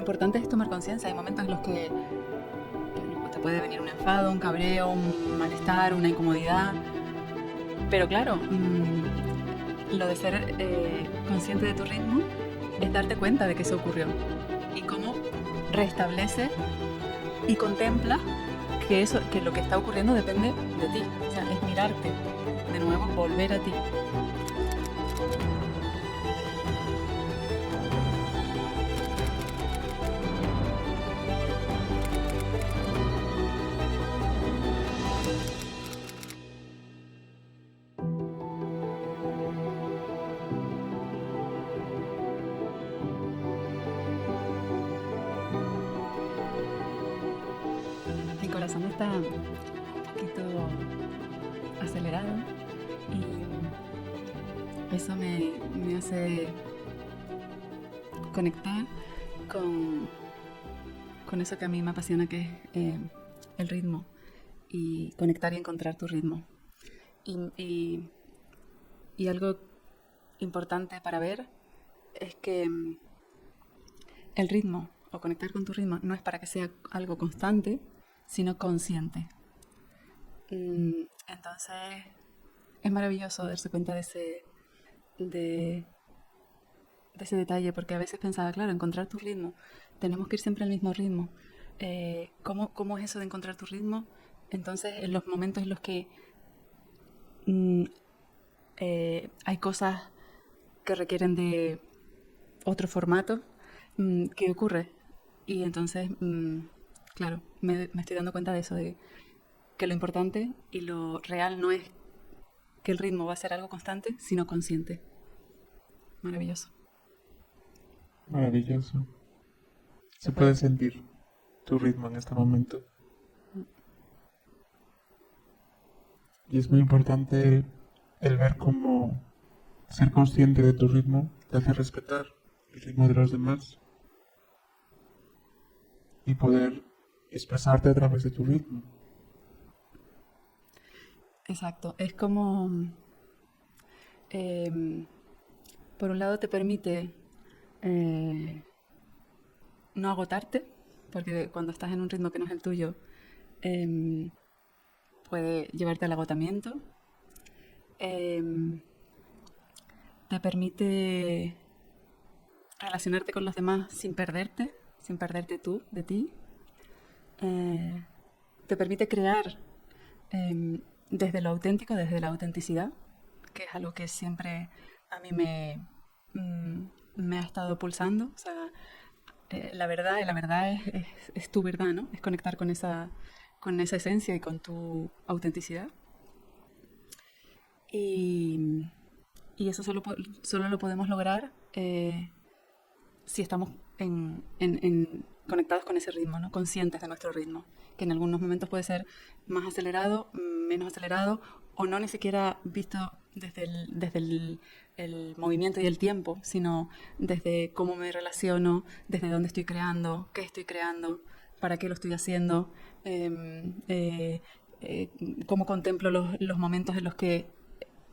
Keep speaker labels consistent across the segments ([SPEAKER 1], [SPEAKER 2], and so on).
[SPEAKER 1] importante es tomar conciencia. Hay momentos en los que te puede venir un enfado, un cabreo, un malestar, una incomodidad. Pero claro, lo de ser consciente de tu ritmo es darte cuenta de que eso ocurrió y cómo restablece y contempla que lo que está ocurriendo depende de ti. O sea, es mirarte de nuevo, volver a ti. Mi corazón está un poquito acelerado y eso me hace conectar con eso que a mí me apasiona, que es el ritmo, y conectar y encontrar tu ritmo. Y algo importante para ver es que el ritmo o conectar con tu ritmo no es para que sea algo constante, sino consciente. Entonces es maravilloso darse cuenta de ese detalle, porque a veces pensaba, claro, encontrar tu ritmo, tenemos que ir siempre al mismo ritmo. ¿Cómo es eso de encontrar tu ritmo? Entonces, en los momentos en los que hay cosas que requieren de otro formato, ¿qué ocurre? Y entonces, claro, me estoy dando cuenta de eso, de que lo importante y lo real no es que el ritmo va a ser algo constante, sino consciente. Maravilloso.
[SPEAKER 2] Maravilloso. Se puede sentir tu ritmo en este momento. Y es muy importante el ver cómo ser consciente de tu ritmo te hace respetar el ritmo de los demás y poder expresarte a través de tu ritmo.
[SPEAKER 1] Exacto. Es como, por un lado, te permite no agotarte, porque cuando estás en un ritmo que no es el tuyo, puede llevarte al agotamiento. Te permite relacionarte con los demás sin perderte tú de ti. Te permite crear desde lo auténtico, desde la autenticidad, que es algo que siempre a mí me ha estado pulsando. O sea, la verdad es tu verdad, ¿no? Es conectar con esa esencia y con tu autenticidad. Y eso solo lo podemos lograr si estamos conectados con ese ritmo, ¿no? Conscientes de nuestro ritmo, que en algunos momentos puede ser más acelerado, menos acelerado, o no ni siquiera visto desde el movimiento y el tiempo, sino desde cómo me relaciono, desde dónde estoy creando, qué estoy creando, para qué lo estoy haciendo, cómo contemplo los momentos en los que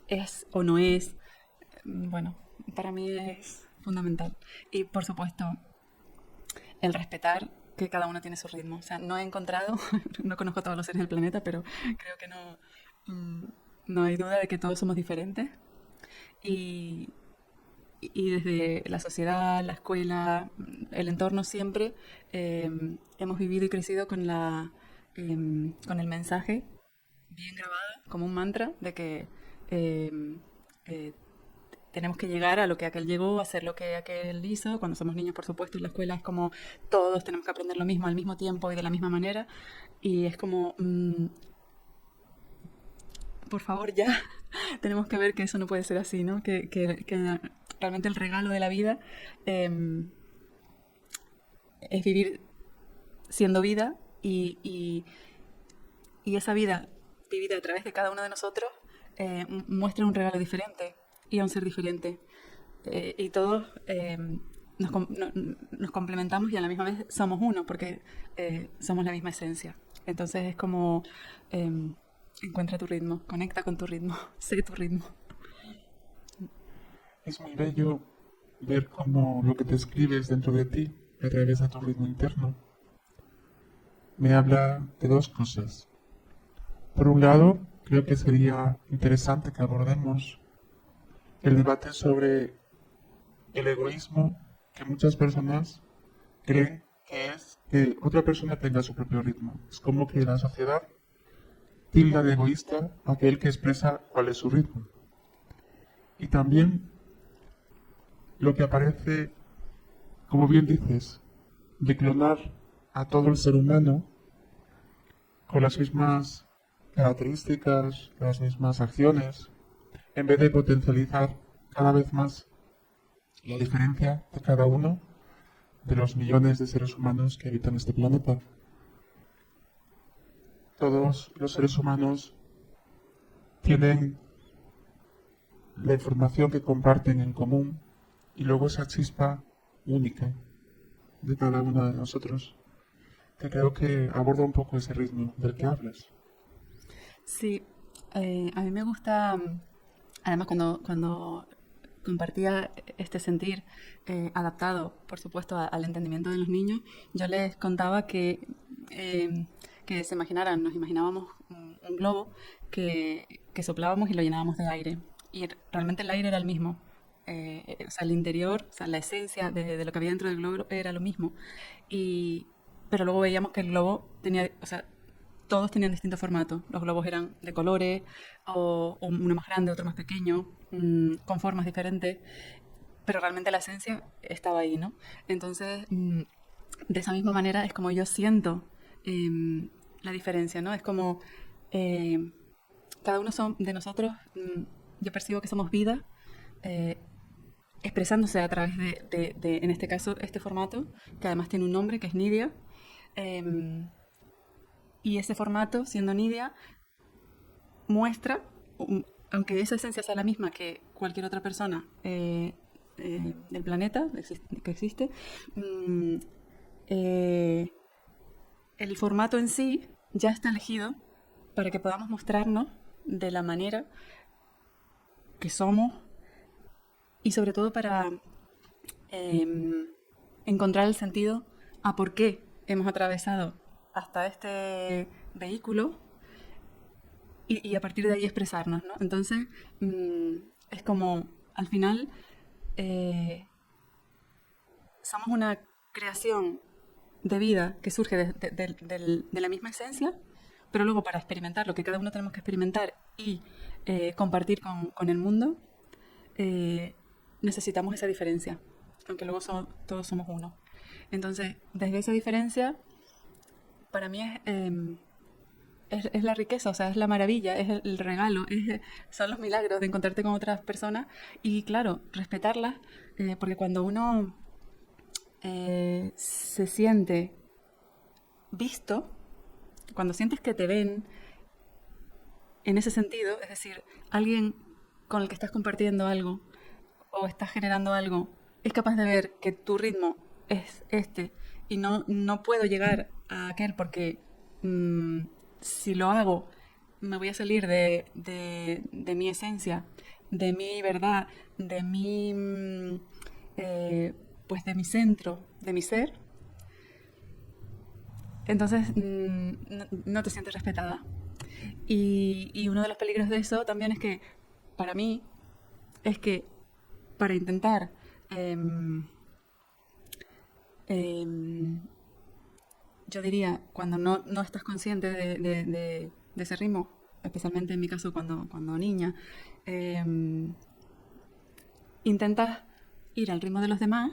[SPEAKER 1] es o no es. Bueno, para mí es fundamental. Y por supuesto, el respetar que cada uno tiene su ritmo. O sea, no he encontrado, no conozco a todos los seres del planeta, pero creo que no hay duda de que todos somos diferentes. Y, y desde la sociedad, la escuela, el entorno siempre hemos vivido y crecido con el mensaje bien grabado, como un mantra, de que eh, tenemos que llegar a lo que aquel llegó, a hacer lo que aquel hizo. Cuando somos niños, por supuesto, en la escuela es como todos tenemos que aprender lo mismo al mismo tiempo y de la misma manera. Y es como, por favor, ya tenemos que ver que eso no puede ser así, ¿no? Que realmente el regalo de la vida es vivir siendo vida y esa vida vivida a través de cada uno de nosotros muestra un regalo diferente y a un ser diferente. Y todos nos complementamos y a la misma vez somos uno, porque somos la misma esencia. Entonces es como encuentra tu ritmo, conecta con tu ritmo, sé tu ritmo.
[SPEAKER 2] Es muy bello ver cómo lo que te escribes dentro de ti a través de tu ritmo interno, me habla de dos cosas. Por un lado, creo que sería interesante que abordemos el debate sobre el egoísmo que muchas personas creen que es que otra persona tenga su propio ritmo. Es como que la sociedad tilda de egoísta a aquel que expresa cuál es su ritmo. Y también lo que aparece, como bien dices, de clonar a todo el ser humano con las mismas características, las mismas acciones, en vez de potencializar cada vez más la diferencia de cada uno de los millones de seres humanos que habitan este planeta. Todos los seres humanos tienen la información que comparten en común y luego esa chispa única de cada uno de nosotros, que creo que aborda un poco ese ritmo del que hablas.
[SPEAKER 1] Sí, a mí me gusta, además cuando compartía este sentir adaptado, por supuesto, al entendimiento de los niños, yo les contaba que se imaginaran, nos imaginábamos un globo que soplábamos y lo llenábamos de aire. Y realmente el aire era el mismo. O sea, el interior, o sea, la esencia de lo que había dentro del globo era lo mismo. Y, pero luego veíamos que el globo tenía, o sea, todos tenían distintos formatos. Los globos eran de colores, o uno más grande, otro más pequeño, con formas diferentes, pero realmente la esencia estaba ahí, ¿no? Entonces, de esa misma manera es como yo siento la diferencia, ¿no? Es como cada uno de nosotros, yo percibo que somos vida, eh, expresándose a través en este caso, este formato, que además tiene un nombre, que es Nidia. Y ese formato, siendo Nidia, muestra, aunque esa esencia sea la misma que cualquier otra persona del planeta que existe, eh, el formato en sí ya está elegido para que podamos mostrarnos de la manera que somos y sobre todo para encontrar el sentido a por qué hemos atravesado hasta este vehículo y a partir de ahí expresarnos, ¿no? Entonces, es como, al final, somos una creación de vida que surge de la misma esencia, pero luego para experimentar lo que cada uno tenemos que experimentar y compartir con el mundo, necesitamos esa diferencia, aunque luego todos somos uno. Entonces, desde esa diferencia, para mí es la riqueza, o sea, es la maravilla, es el regalo, son los milagros de encontrarte con otras personas y, claro, respetarlas, porque cuando uno se siente visto, cuando sientes que te ven en ese sentido, es decir, alguien con el que estás compartiendo algo o estás generando algo, es capaz de ver que tu ritmo es este y no puedo llegar a aquel porque si lo hago me voy a salir de mi esencia, de mi verdad, de mi pues de mi centro, de mi ser. Entonces no te sientes respetada. Y uno de los peligros de eso también es que, para mí, es que para intentar yo diría, cuando no estás consciente de ese ritmo, especialmente en mi caso cuando niña, intentas ir al ritmo de los demás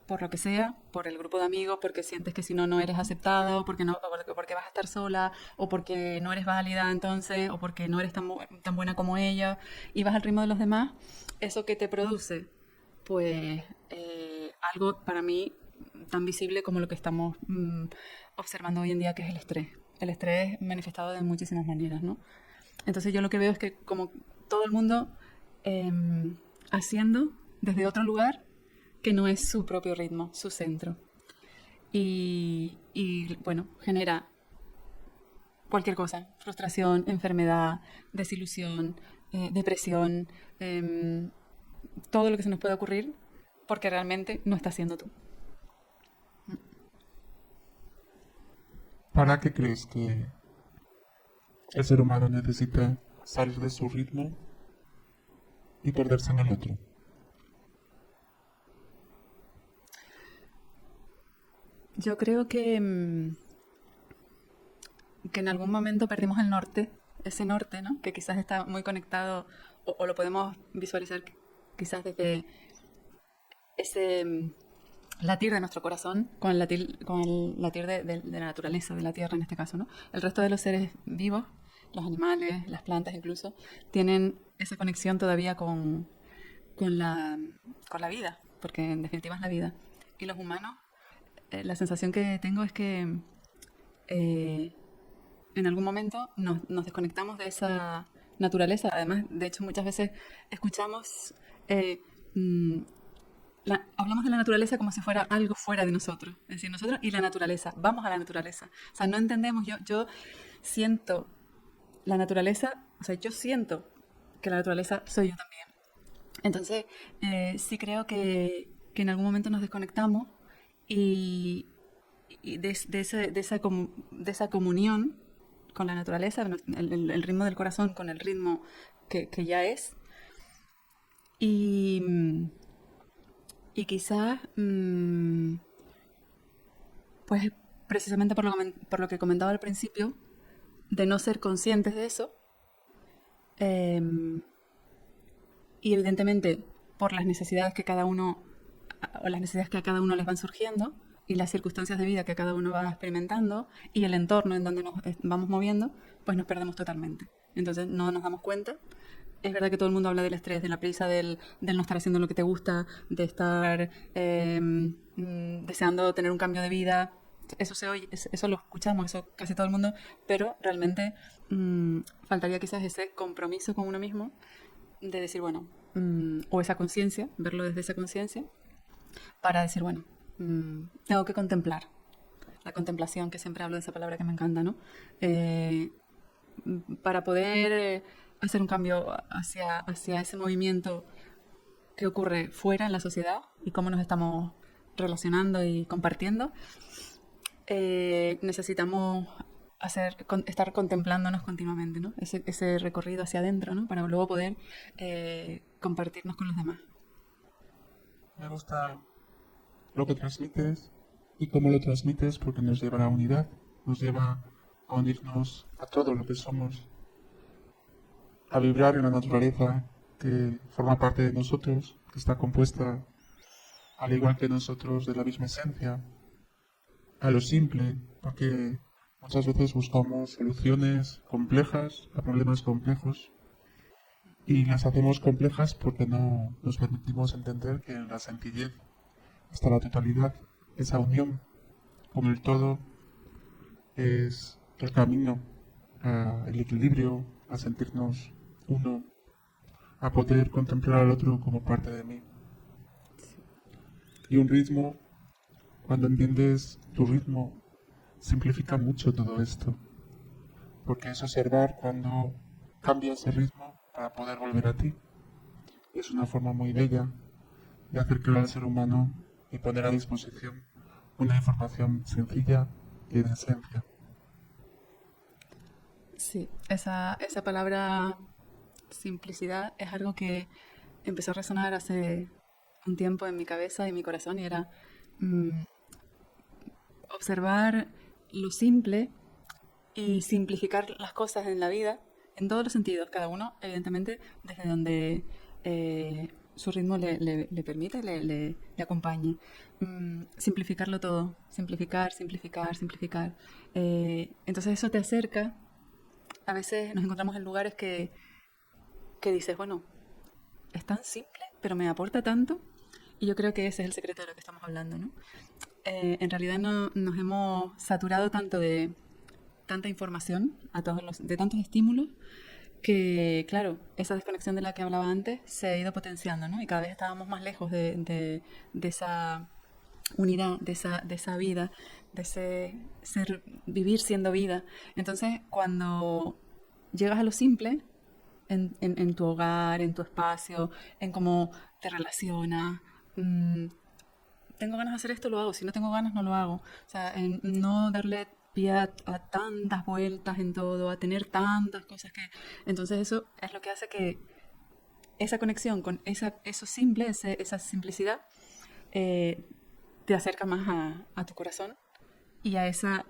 [SPEAKER 1] por lo que sea, por el grupo de amigos, porque sientes que si no, no eres aceptada, o porque, no, o porque vas a estar sola, o porque no eres válida entonces, o porque no eres tan buena como ella, y vas al ritmo de los demás, eso que te produce, pues algo para mí tan visible como lo que estamos observando hoy en día, que es el estrés. El estrés manifestado de muchísimas maneras, ¿no? Entonces yo lo que veo es que como todo el mundo haciendo desde otro lugar, que no es su propio ritmo, su centro. Bueno, genera cualquier cosa, frustración, enfermedad, desilusión, depresión, todo lo que se nos puede ocurrir porque realmente no estás siendo tú.
[SPEAKER 2] ¿Para qué crees que el ser humano necesita salir de su ritmo y perderse en el otro?
[SPEAKER 1] Yo creo que en algún momento perdimos el norte, ese norte, ¿no? Que quizás está muy conectado, o lo podemos visualizar quizás desde ese latir de nuestro corazón con el latir de la naturaleza, de la tierra en este caso, ¿no? El resto de los seres vivos, los animales, las plantas incluso, tienen esa conexión todavía con la, con la vida, porque en definitiva es la vida. Y los humanos, la sensación que tengo es que eh, en algún momento nos desconectamos de esa naturaleza. Además, de hecho, muchas veces escuchamos, eh, mm, hablamos de la naturaleza como si fuera algo fuera de nosotros. Es decir, nosotros y la naturaleza, vamos a la naturaleza. O sea, no entendemos, yo siento la naturaleza, o sea, yo siento que la naturaleza soy yo también. Entonces, sí creo que en algún momento nos desconectamos y, y de esa comunión con la naturaleza, el ritmo del corazón con el ritmo que ya es. Y, y quizás, pues precisamente por lo que comentaba al principio, de no ser conscientes de eso, eh, y evidentemente por las necesidades que cada uno, o las necesidades que a cada uno les van surgiendo, y las circunstancias de vida que cada uno va experimentando, y el entorno en donde nos vamos moviendo, pues nos perdemos totalmente. Entonces no nos damos cuenta. Es verdad que todo el mundo habla del estrés, de la prisa, del no estar haciendo lo que te gusta, de estar deseando tener un cambio de vida. Eso se oye, eso lo escuchamos, eso casi todo el mundo, pero realmente faltaría quizás ese compromiso con uno mismo de decir, bueno, o esa conciencia, verlo desde esa conciencia, para decir, bueno, tengo que contemplar. La contemplación, que siempre hablo de esa palabra que me encanta, ¿no? Eh, para poder hacer un cambio hacia ese movimiento que ocurre fuera en la sociedad y cómo nos estamos relacionando y compartiendo, necesitamos estar contemplándonos continuamente, ¿no? Ese recorrido hacia adentro, ¿no? Para luego poder compartirnos con los demás.
[SPEAKER 2] Me gusta lo que transmites y cómo lo transmites porque nos lleva a la unidad, nos lleva a unirnos a todo lo que somos, a vibrar en la naturaleza que forma parte de nosotros, que está compuesta, al igual que nosotros, de la misma esencia, a lo simple, porque muchas veces buscamos soluciones complejas a problemas complejos y las hacemos complejas porque no nos permitimos entender que en la sencillez está la totalidad, esa unión con el todo es el camino al equilibrio, a sentirnos uno, a poder contemplar al otro como parte de mí. Y un ritmo, cuando entiendes tu ritmo, simplifica mucho todo esto, porque es observar cuando cambia ese ritmo para poder volver a ti. Es una forma muy bella de acercar al ser humano y poner a disposición una información sencilla y de esencia.
[SPEAKER 1] Sí, esa palabra simplicidad es algo que empezó a resonar hace un tiempo en mi cabeza y en mi corazón y era mm, observar lo simple y simplificar las cosas en la vida en todos los sentidos, cada uno evidentemente desde donde su ritmo le permite, le acompañe. Simplificarlo todo, simplificar, simplificar, simplificar. Entonces eso te acerca, a veces nos encontramos en lugares que dices, bueno, es tan simple, pero me aporta tanto. Y yo creo que ese es el secreto de lo que estamos hablando, ¿no? En realidad no, nos hemos saturado tanto de tanta información, de tantos estímulos, que claro, esa desconexión de la que hablaba antes se ha ido potenciando, ¿no? Y cada vez estábamos más lejos de esa unidad, de esa vida, de ese vivir siendo vida. Entonces, cuando llegas a lo simple, en tu hogar, en tu espacio, en cómo te relacionas, tengo ganas de hacer esto, lo hago. Si no tengo ganas, no lo hago. O sea, en no darle pie a tantas vueltas en todo, a tener tantas cosas que... Entonces eso es lo que hace que esa conexión con eso simple, esa simplicidad, te acerca más a tu corazón y a esa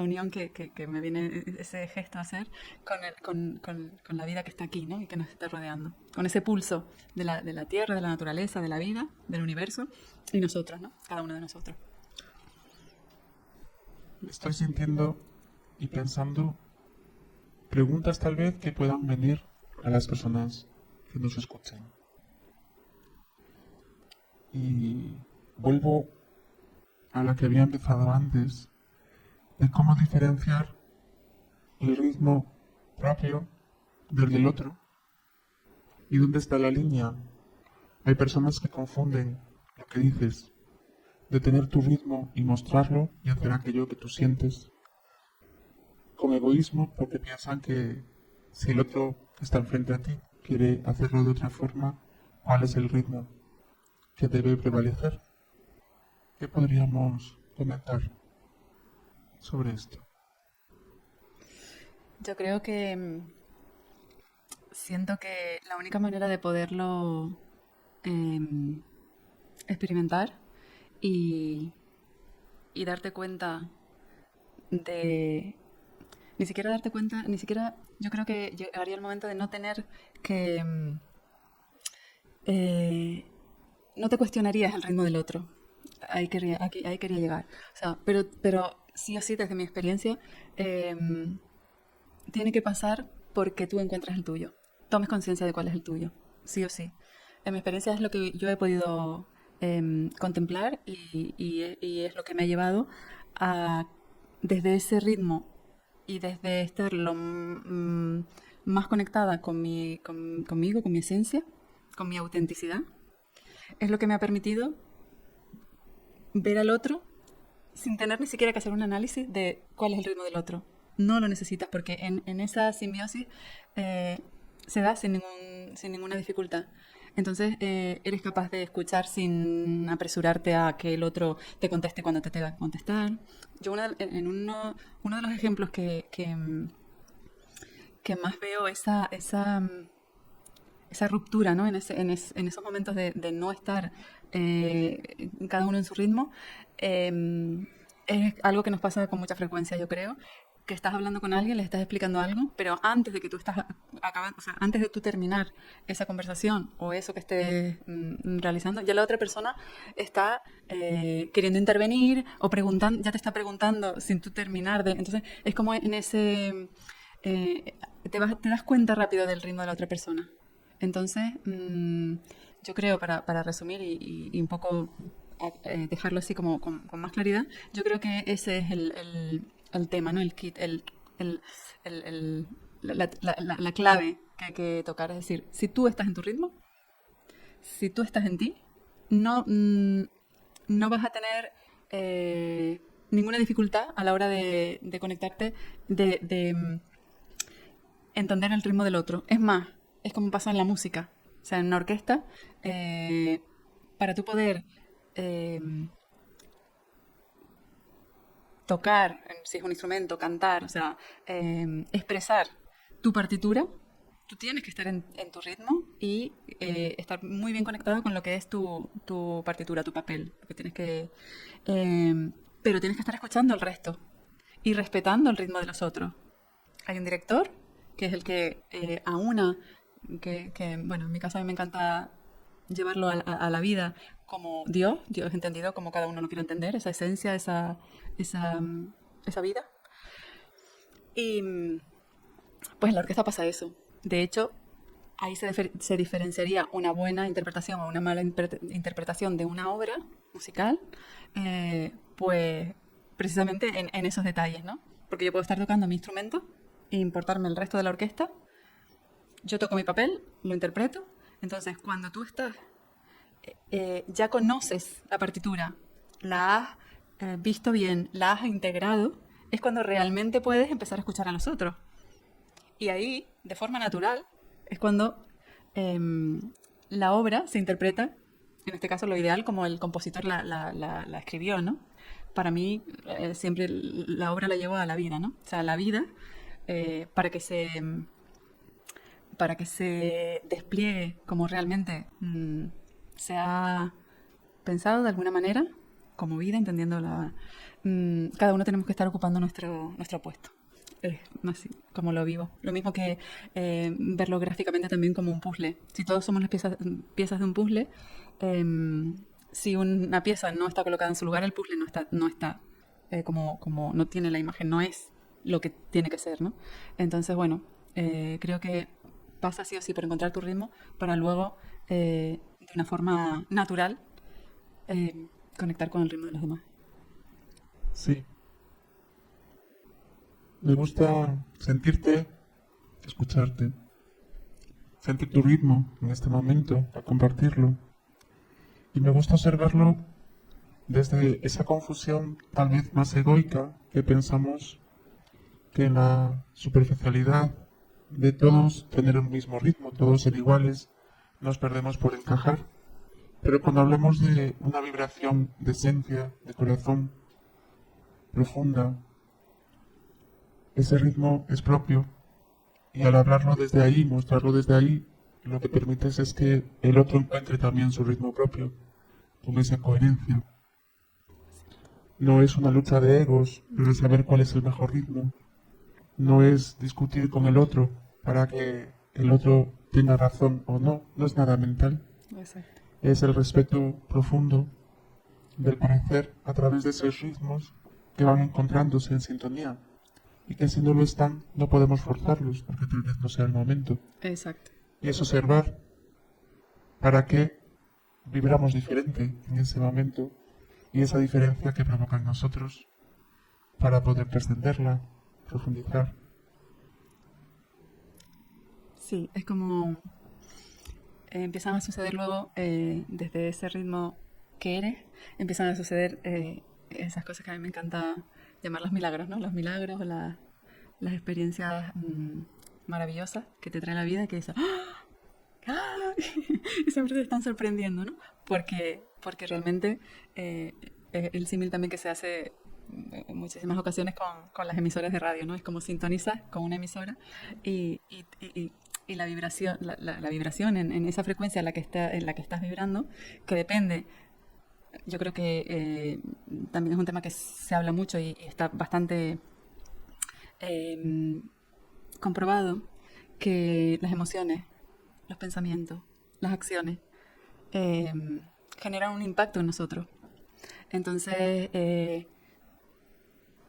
[SPEAKER 1] unión que me viene, ese gesto a hacer con la vida que está aquí, ¿no? Y que nos está rodeando. Con ese pulso de la tierra, de la naturaleza, de la vida, del universo y nosotros, ¿no? Cada uno de nosotros.
[SPEAKER 2] Estoy sintiendo y pensando preguntas tal vez que puedan venir a las personas que nos escuchen. Y vuelvo a la que había empezado antes, de cómo diferenciar el ritmo propio del otro y dónde está la línea. Hay personas que confunden lo que dices, de tener tu ritmo y mostrarlo y hacer aquello que tú sientes, con egoísmo, porque piensan que si el otro que está enfrente a ti quiere hacerlo de otra forma, ¿cuál es el ritmo que debe prevalecer? ¿Qué podríamos comentar sobre esto?
[SPEAKER 1] Yo creo que siento que la única manera de poderlo experimentar y darte cuenta de... Ni siquiera darte cuenta, ni siquiera... Yo creo que llegaría el momento de no tener que... no te cuestionarías el ritmo del otro. Ahí quería llegar. O sea, pero sí o sí, desde mi experiencia, tiene que pasar porque tú encuentras el tuyo. Tomes conciencia de cuál es el tuyo. Sí o sí. En mi experiencia es lo que yo he podido contemplar y es lo que me ha llevado a, desde ese ritmo y desde estar más conectada conmigo, con mi esencia, con mi autenticidad, es lo que me ha permitido ver al otro sin tener ni siquiera que hacer un análisis de cuál es el ritmo del otro. No lo necesitas porque en esa simbiosis se da sin ninguna dificultad. Entonces eres capaz de escuchar sin apresurarte a que el otro te conteste cuando te tenga que contestar. Yo uno de los ejemplos que más veo esa ruptura, ¿no? En esos momentos de no estar cada uno en su ritmo, es algo que nos pasa con mucha frecuencia, yo creo, que estás hablando con alguien, le estás explicando algo, pero antes de que tú estás acabando, o sea, antes de tú terminar esa conversación o eso que estés realizando, ya la otra persona está queriendo intervenir o preguntando, ya te está preguntando sin tú terminar entonces es como en ese te das cuenta rápido del ritmo de la otra persona. Entonces, yo creo, para resumir y un poco dejarlo así como con más claridad, yo creo que ese es el tema, ¿no? El kit, la clave que hay que tocar. Es decir, si tú estás en tu ritmo, si tú estás en ti, no vas a tener ninguna dificultad a la hora de conectarte, de entender el ritmo del otro. Es más, es como pasa en la música. O sea, en una orquesta, para tú poder tocar, si es un instrumento, cantar, o sea, expresar tu partitura, tú tienes que estar en tu ritmo y estar muy bien conectado con lo que es tu partitura, tu papel. Porque pero tienes que estar escuchando el resto y respetando el ritmo de los otros. Hay un director, que es el que aúna, bueno, en mi caso a mí me encanta llevarlo a la vida como Dios entendido como cada uno lo quiere entender, esa esencia, esa vida. Y pues en la orquesta pasa eso. De hecho, ahí se diferenciaría una buena interpretación o una mala interpretación de una obra musical, pues precisamente en esos detalles, ¿no? Porque yo puedo estar tocando mi instrumento e importarme el resto de la orquesta. Yo toco mi papel, lo interpreto. Entonces, cuando tú estás, ya conoces la partitura, la has visto bien, la has integrado, es cuando realmente puedes empezar a escuchar a los otros. Y ahí, de forma natural, es cuando la obra se interpreta, en este caso lo ideal, como el compositor la escribió, ¿no? para mí, siempre la obra la llevo a la vida, ¿no? O sea, la vida, para que se despliegue como realmente se ha pensado de alguna manera, como vida, entendiendo cada uno tenemos que estar ocupando nuestro puesto. Es así como lo vivo. Lo mismo que verlo gráficamente también como un puzzle. Si todos somos las piezas de un puzzle, si una pieza no está colocada en su lugar, el puzzle no está como no tiene la imagen, no es lo que tiene que ser, ¿no? Entonces, bueno, creo que pasa sí o sí por encontrar tu ritmo para luego, de una forma natural, conectar con el ritmo de los demás.
[SPEAKER 2] Sí, me gusta sentirte, escucharte, sentir tu ritmo en este momento, a compartirlo. Y me gusta observarlo desde esa confusión tal vez más egoica que pensamos que en la superficialidad de todos tener un mismo ritmo, todos ser iguales, nos perdemos por encajar. Pero cuando hablamos de una vibración de esencia, de corazón, profunda, ese ritmo es propio y al hablarlo desde ahí, mostrarlo desde ahí, lo que permites es que el otro encuentre también su ritmo propio, con esa coherencia. No es una lucha de egos, de saber cuál es el mejor ritmo. No es discutir con el otro para que el otro tenga razón o no. No es nada mental.
[SPEAKER 1] Exacto.
[SPEAKER 2] Es el respeto profundo del parecer a través de esos ritmos que van encontrándose en sintonía. Y que si no lo están, no podemos forzarlos, porque tal vez no sea el momento.
[SPEAKER 1] Exacto.
[SPEAKER 2] Y es observar para qué vibramos diferente en ese momento y esa diferencia que provoca en nosotros para poder trascenderla, profundizar.
[SPEAKER 1] Sí, es como empiezan a suceder luego, desde ese ritmo que eres, empiezan a suceder esas cosas que a mí me encanta llamar los milagros, ¿no? Los milagros, las experiencias maravillosas que te trae la vida, que dices, ¡ah! ¡Ah! Y siempre te están sorprendiendo, ¿no? Porque realmente el símil también que se hace en muchísimas ocasiones con las emisoras de radio, ¿no? Es como sintonizas con una emisora y la vibración, la vibración en esa frecuencia en la que estás vibrando, que depende. Yo creo que también es un tema que se habla mucho y está bastante comprobado, que las emociones, los pensamientos, las acciones eh, generan un impacto en nosotros. Entonces,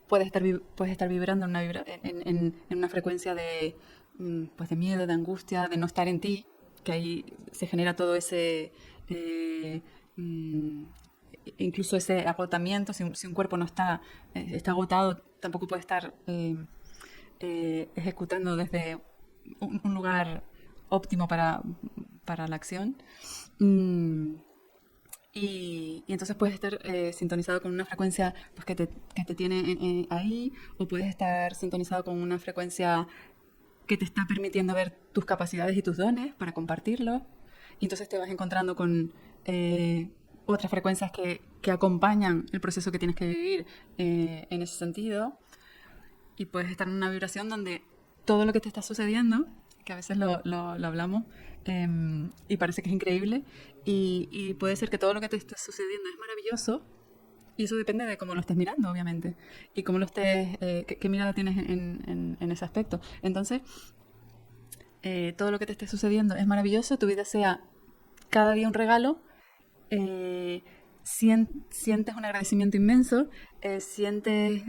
[SPEAKER 1] puedes estar vibrando en una frecuencia pues de miedo, de angustia, de no estar en ti, que ahí se genera todo ese... incluso ese agotamiento, si un cuerpo no está agotado, tampoco puede estar ejecutando desde un lugar óptimo para la acción. Y entonces puedes estar sintonizado con una frecuencia pues, que te tiene ahí, o puedes estar sintonizado con una frecuencia que te está permitiendo ver tus capacidades y tus dones para compartirlos. Y entonces te vas encontrando con otras frecuencias que acompañan el proceso que tienes que vivir en ese sentido. Y puedes estar en una vibración donde todo lo que te está sucediendo, que a veces lo hablamos y parece que es increíble, y puede ser que todo lo que te esté sucediendo es maravilloso, y eso depende de cómo lo estés mirando, obviamente, y cómo lo estés, qué mirada tienes en ese aspecto. Entonces, todo lo que te esté sucediendo es maravilloso, tu vida sea cada día un regalo, sientes un agradecimiento inmenso, te sientes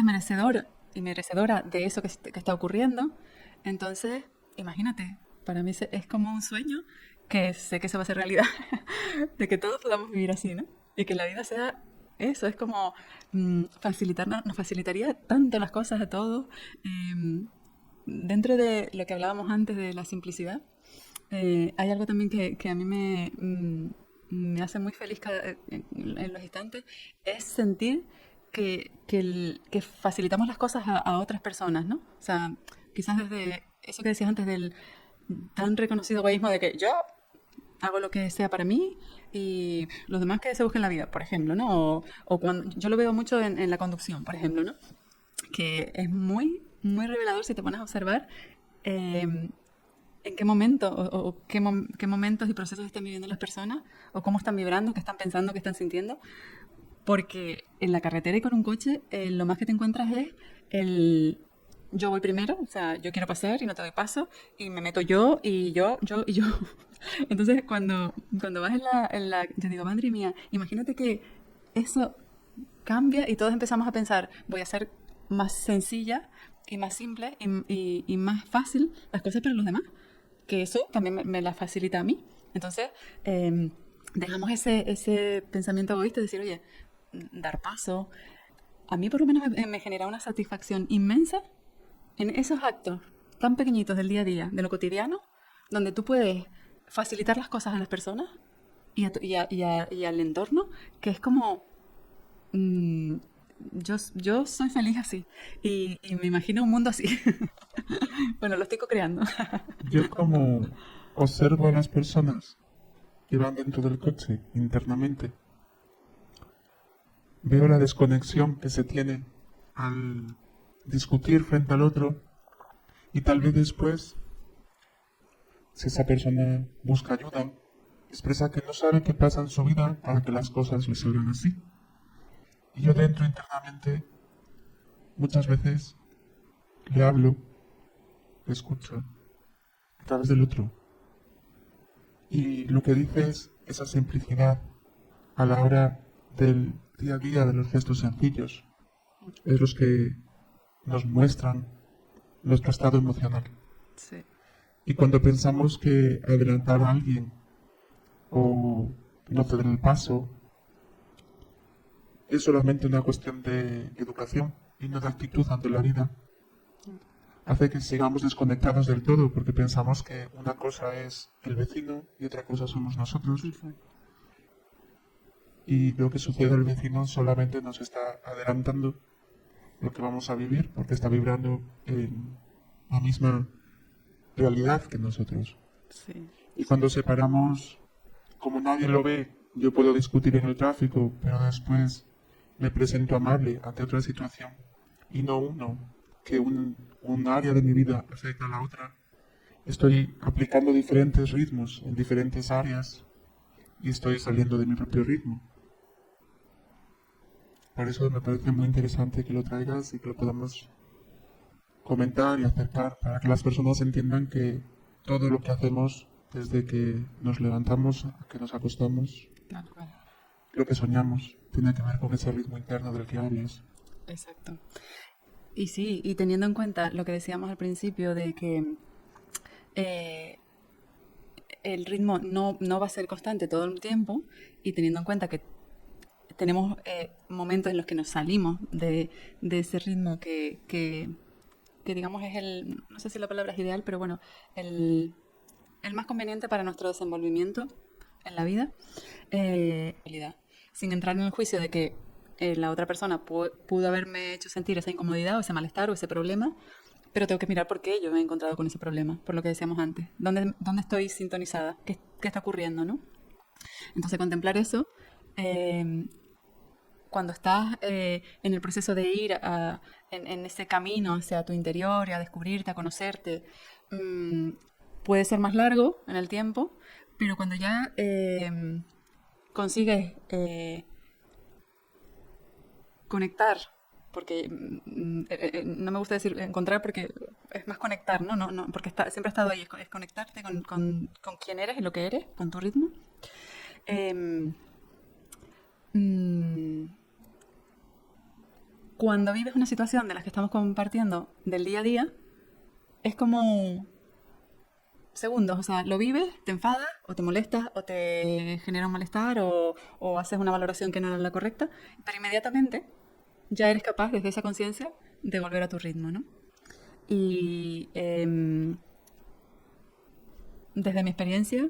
[SPEAKER 1] merecedor y merecedora de eso que está ocurriendo. Entonces, imagínate, para mí es como un sueño que sé que se va a hacer realidad, de que todos podamos vivir así, ¿no? Y que la vida sea eso, es como nos facilitaría tanto las cosas a todos. Dentro de lo que hablábamos antes de la simplicidad, hay algo también que a mí me hace muy feliz en los instantes, es sentir que facilitamos las cosas a otras personas, ¿no? O sea, quizás desde eso que decías antes del tan reconocido egoísmo de que yo hago lo que sea para mí y los demás que se busquen la vida, por ejemplo, ¿no? O cuando, yo lo veo mucho en la conducción, por ejemplo, ¿no? Que es muy, muy revelador si te pones a observar eh, en qué momento o qué momentos y procesos están viviendo las personas o cómo están vibrando, qué están pensando, qué están sintiendo. Porque en la carretera y con un coche lo más que te encuentras es el yo voy primero, o sea, yo quiero pasar y no te doy paso y me meto yo y yo y yo. Entonces cuando vas yo digo, madre mía, imagínate que eso cambia y todos empezamos a pensar, voy a hacer más sencilla y más simple y más fácil las cosas para los demás, que eso también me las facilita a mí. Entonces, dejamos ese pensamiento egoísta de decir, oye, dar paso, a mí por lo menos me genera una satisfacción inmensa en esos actos tan pequeñitos del día a día, de lo cotidiano, donde tú puedes facilitar las cosas a las personas y al entorno, que es como mm, yo soy feliz así y me imagino un mundo así. Bueno, lo estoy co-creando.
[SPEAKER 2] Yo como observo a las personas que van dentro del coche internamente, veo la desconexión que se tiene al discutir frente al otro y tal vez después, si esa persona busca ayuda, expresa que no sabe qué pasa en su vida para que las cosas le salgan así. Y yo dentro internamente muchas veces le hablo, le escucho a través del otro. Y lo que dice es esa simplicidad a la hora del día a día, de los gestos sencillos, es los que nos muestran nuestro estado emocional.
[SPEAKER 1] Sí,
[SPEAKER 2] Y cuando pensamos que adelantar a alguien o no ceder el paso es solamente una cuestión de educación y no de actitud ante la vida, hace que sigamos desconectados del todo porque pensamos que una cosa es el vecino y otra cosa somos nosotros.
[SPEAKER 1] exacto.
[SPEAKER 2] Y lo que sucede al vecino solamente nos está adelantando lo que vamos a vivir porque está vibrando en la misma realidad que nosotros.
[SPEAKER 1] Sí,
[SPEAKER 2] Y cuando separamos, como nadie lo ve, yo puedo discutir en el tráfico, pero después me presento amable ante otra situación y no uno, que un área de mi vida afecta a la otra. Estoy aplicando diferentes ritmos en diferentes áreas y estoy saliendo de mi propio ritmo. Por eso me parece muy interesante que lo traigas y que lo podamos comentar y acercar para que las personas entiendan que todo lo que hacemos desde que nos levantamos a que nos acostamos,
[SPEAKER 1] tal cual.
[SPEAKER 2] lo que soñamos, tiene que ver con ese ritmo interno del que hablas.
[SPEAKER 1] Exacto. Y sí, y teniendo en cuenta lo que decíamos al principio de que eh, el ritmo no va a ser constante todo el tiempo y teniendo en cuenta que tenemos momentos en los que nos salimos de ese ritmo que digamos es no sé si la palabra es ideal, pero bueno, el más conveniente para nuestro desenvolvimiento en la vida, sin entrar en el juicio de que la otra persona pudo haberme hecho sentir esa incomodidad o ese malestar o ese problema, pero tengo que mirar por qué yo me he encontrado con ese problema, por lo que decíamos antes. ¿Dónde estoy sintonizada? ¿Qué está ocurriendo, no? Entonces, contemplar eso, eh, cuando estás en el proceso de ir en ese camino hacia tu interior y a descubrirte, a conocerte, mm, puede ser más largo en el tiempo, pero cuando ya consigues conectar, porque no me gusta decir encontrar porque es más conectar, ¿no? No porque siempre ha estado ahí, es conectarte con quién eres y lo que eres, con tu ritmo. Em, mm, Cuando vives una situación de las que estamos compartiendo del día a día, es como segundos, o sea, lo vives, te enfadas o te molestas o te genera un malestar o haces una valoración que no era la correcta, pero inmediatamente ya eres capaz desde esa conciencia de volver a tu ritmo, ¿no? Y desde mi experiencia,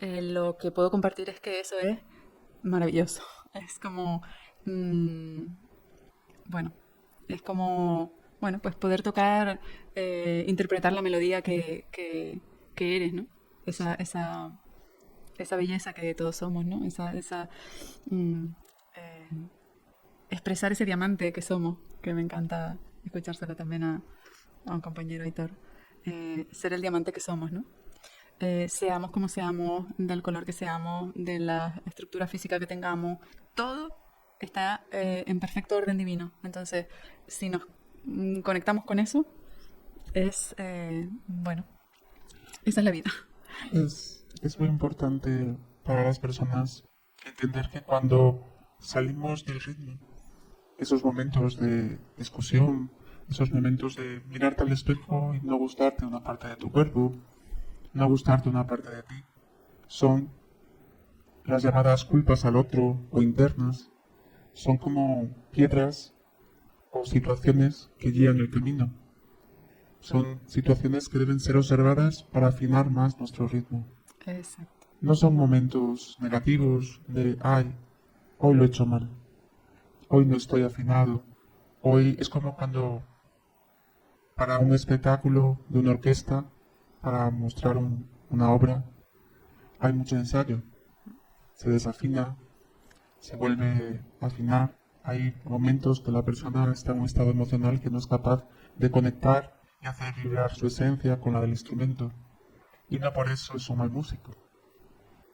[SPEAKER 1] lo que puedo compartir es que eso es maravilloso. Es como, mm, bueno, es como, bueno, pues poder tocar, interpretar la melodía que eres, ¿no? Esa esa belleza que todos somos, ¿no? Mm, eh, expresar ese diamante que somos, que me encanta escuchárselo también a un compañero editor. Ser el diamante que somos, ¿no? Seamos como seamos, del color que seamos, de la estructura física que tengamos, todo está en perfecto orden divino. Entonces, si nos conectamos con eso, bueno, esa es la vida.
[SPEAKER 2] Es muy importante para las personas entender que cuando salimos del ritmo, esos momentos de discusión, esos momentos de mirarte al espejo y no gustarte una parte de tu cuerpo, no gustarte una parte de ti, son las llamadas culpas al otro o internas, son como piedras o situaciones que guían el camino. Son situaciones que deben ser observadas para afinar más nuestro ritmo.
[SPEAKER 1] Exacto.
[SPEAKER 2] No son momentos negativos de, ay, hoy lo he hecho mal, hoy no estoy afinado, hoy es como cuando para un espectáculo de una orquesta, para mostrar una obra, hay mucho ensayo, se desafina, se vuelve a afinar, hay momentos que la persona está en un estado emocional que no es capaz de conectar y hacer vibrar su esencia con la del instrumento, y no por eso es un mal músico.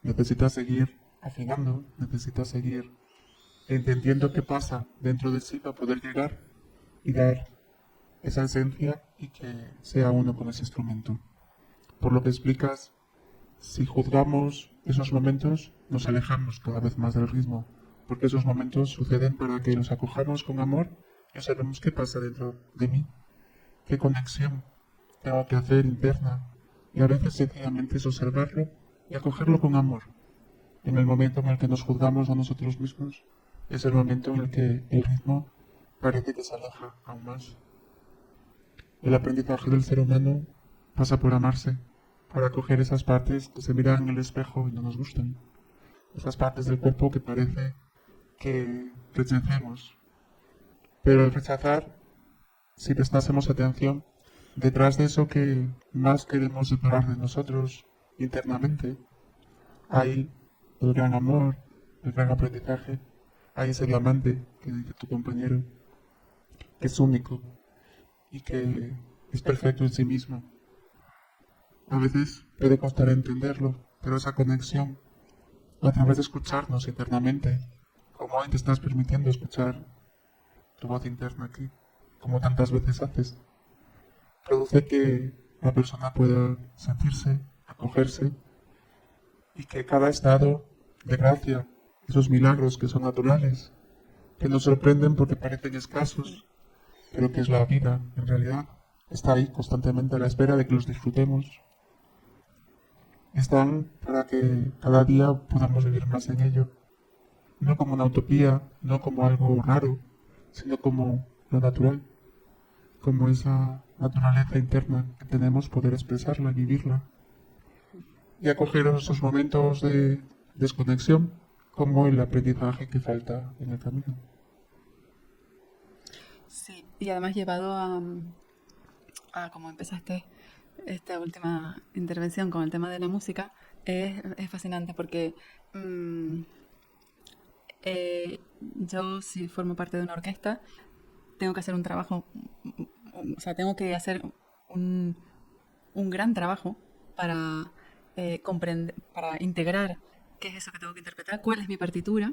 [SPEAKER 2] Necesita seguir afinando, necesita seguir entendiendo qué pasa dentro de sí para poder llegar y dar esa esencia y que sea uno con ese instrumento. Por lo que explicas, si juzgamos esos momentos, nos alejamos cada vez más del ritmo, porque esos momentos suceden para que los acojamos con amor y observemos qué pasa dentro de mí, qué conexión tengo que hacer interna, y a veces sencillamente es observarlo y acogerlo con amor. En el momento en el que nos juzgamos a nosotros mismos, es el momento en el que el ritmo parece que se aleja aún más. El aprendizaje del ser humano pasa por amarse, por acoger esas partes que se miran en el espejo y no nos gustan, esas partes del cuerpo que parece que rechacemos. Pero al rechazar, si prestásemos atención, detrás de eso que más queremos separar de nosotros internamente, hay el gran amor, el gran aprendizaje, hay ese diamante que dice tu compañero, que es único y que es perfecto en sí mismo. A veces puede costar entenderlo, pero esa conexión, a través de escucharnos internamente, como hoy te estás permitiendo escuchar tu voz interna aquí, como tantas veces haces, produce que la persona pueda sentirse, acogerse y que cada estado de gracia, esos milagros que son naturales, que nos sorprenden porque parecen escasos, pero que es la vida en realidad, está ahí constantemente a la espera de que los disfrutemos. Están para que cada día podamos vivir más en ello, no como una utopía, no como algo raro, sino como lo natural, como esa naturaleza interna que tenemos, poder expresarla y vivirla, y acoger esos momentos de desconexión como el aprendizaje que falta en el camino.
[SPEAKER 1] Sí, y además llevado a como empezaste esta última intervención con el tema de la música, es fascinante porque mm, yo, si formo parte de una orquesta, tengo que hacer un trabajo, o sea, tengo que hacer un, un gran trabajo para comprender, para integrar qué es eso que tengo que interpretar, cuál es mi partitura.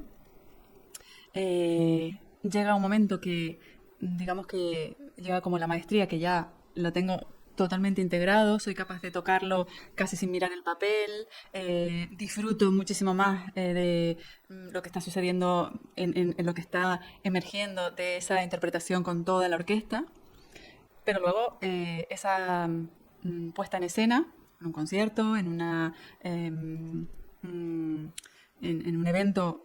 [SPEAKER 1] Llega un momento que, digamos que llega como la maestría, que ya lo tengo totalmente integrado, soy capaz de tocarlo casi sin mirar el papel, disfruto muchísimo más de lo que está sucediendo en lo que está emergiendo de esa interpretación con toda la orquesta, pero luego esa puesta en escena, en un concierto, en un evento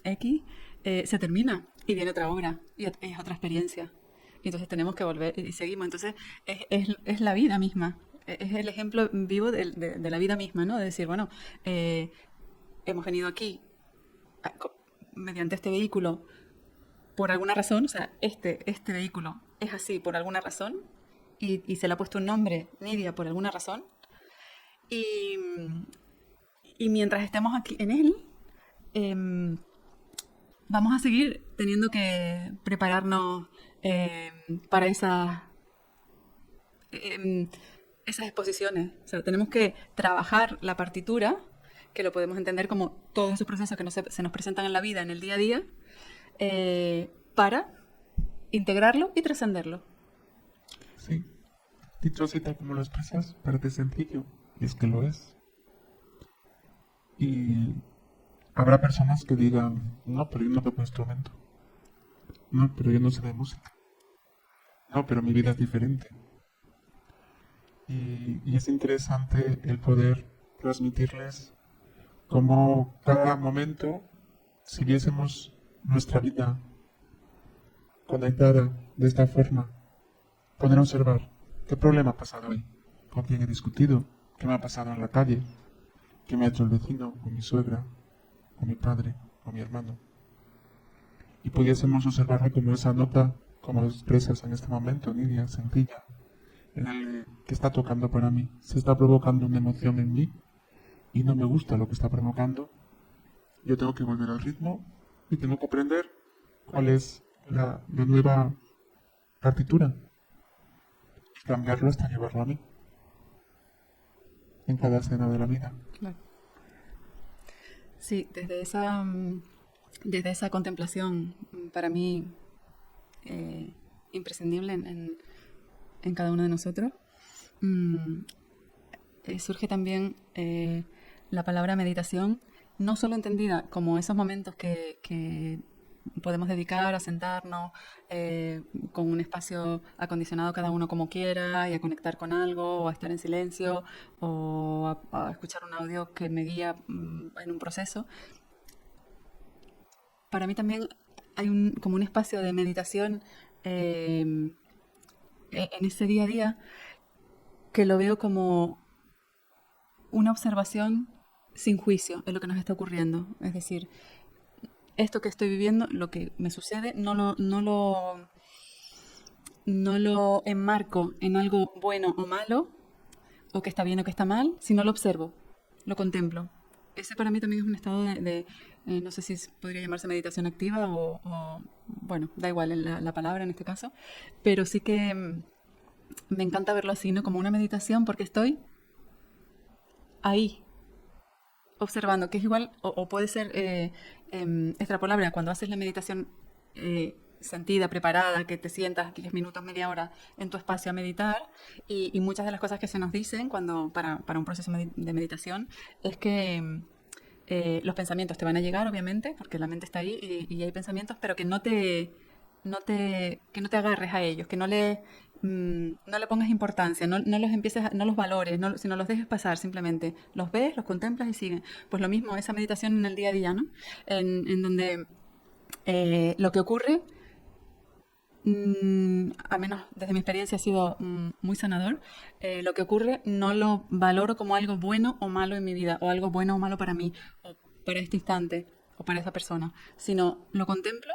[SPEAKER 1] X, se termina y viene otra obra y es otra experiencia. Y entonces tenemos que volver y seguimos. Entonces es la vida misma, es el ejemplo vivo de la vida misma, ¿no? De decir, bueno, hemos venido aquí mediante este vehículo por alguna razón, o sea, este vehículo es así por alguna razón y se le ha puesto un nombre, Nidia, por alguna razón. Y, Y mientras estemos aquí en él, vamos a seguir teniendo que prepararnos para esas exposiciones. O sea, tenemos que trabajar la partitura, que lo podemos entender como todos esos procesos que se nos presentan en la vida, en el día a día, para integrarlo y trascenderlo.
[SPEAKER 2] Sí, dicho así tal como lo expresas, parece sencillo, y es que lo es. Y habrá personas que digan, no, pero yo no toco instrumento. No, pero yo no sé de música. No, pero mi vida es diferente. Y es interesante el poder transmitirles cómo cada momento, si viésemos nuestra vida conectada de esta forma, poder observar qué problema ha pasado hoy, con quién he discutido, qué me ha pasado en la calle, qué me ha hecho el vecino, o mi suegra, o mi padre, o mi hermano. Y pudiésemos observarlo como esa nota, como lo expresas en este momento, Nidia, sencilla, en el que está tocando para mí. Se está provocando una emoción en mí y no me gusta lo que está provocando. Yo tengo que volver al ritmo y tengo que aprender cuál es la nueva partitura y cambiarlo hasta llevarlo a mí en cada escena de la vida.
[SPEAKER 1] Claro. Sí, desde esa contemplación, para mí, imprescindible en cada uno de nosotros, surge también la palabra meditación, no solo entendida como esos momentos que podemos dedicar a sentarnos con un espacio acondicionado cada uno como quiera y a conectar con algo o a estar en silencio o a escuchar un audio que me guía en un proceso. Para mí también hay como un espacio de meditación en ese día a día que lo veo como una observación sin juicio de lo que nos está ocurriendo. Es decir, esto que estoy viviendo, lo que me sucede, no lo enmarco en algo bueno o malo, o que está bien o que está mal, sino lo observo, lo contemplo. Ese para mí también es un estado no sé si podría llamarse meditación activa bueno, da igual la palabra en este caso, pero sí que me encanta verlo así, ¿no? Como una meditación porque estoy ahí, observando, que es igual, o puede ser extrapolable a cuando haces la meditación sentida, preparada, que te sientas 10 minutos, media hora en tu espacio a meditar, y muchas de las cosas que se nos dicen para un proceso de meditación es que los pensamientos te van a llegar, obviamente, porque la mente está ahí y hay pensamientos, pero que no te agarres a ellos, que no le pongas importancia, no los empieces, no los valores, sino los dejes pasar simplemente. Los ves, los contemplas y siguen. Pues lo mismo, esa meditación en el día a día, ¿no? En donde lo que ocurre, al menos desde mi experiencia ha sido muy sanador, lo que ocurre no lo valoro como algo bueno o malo en mi vida, o algo bueno o malo para mí, o para este instante, o para esa persona, sino lo contemplo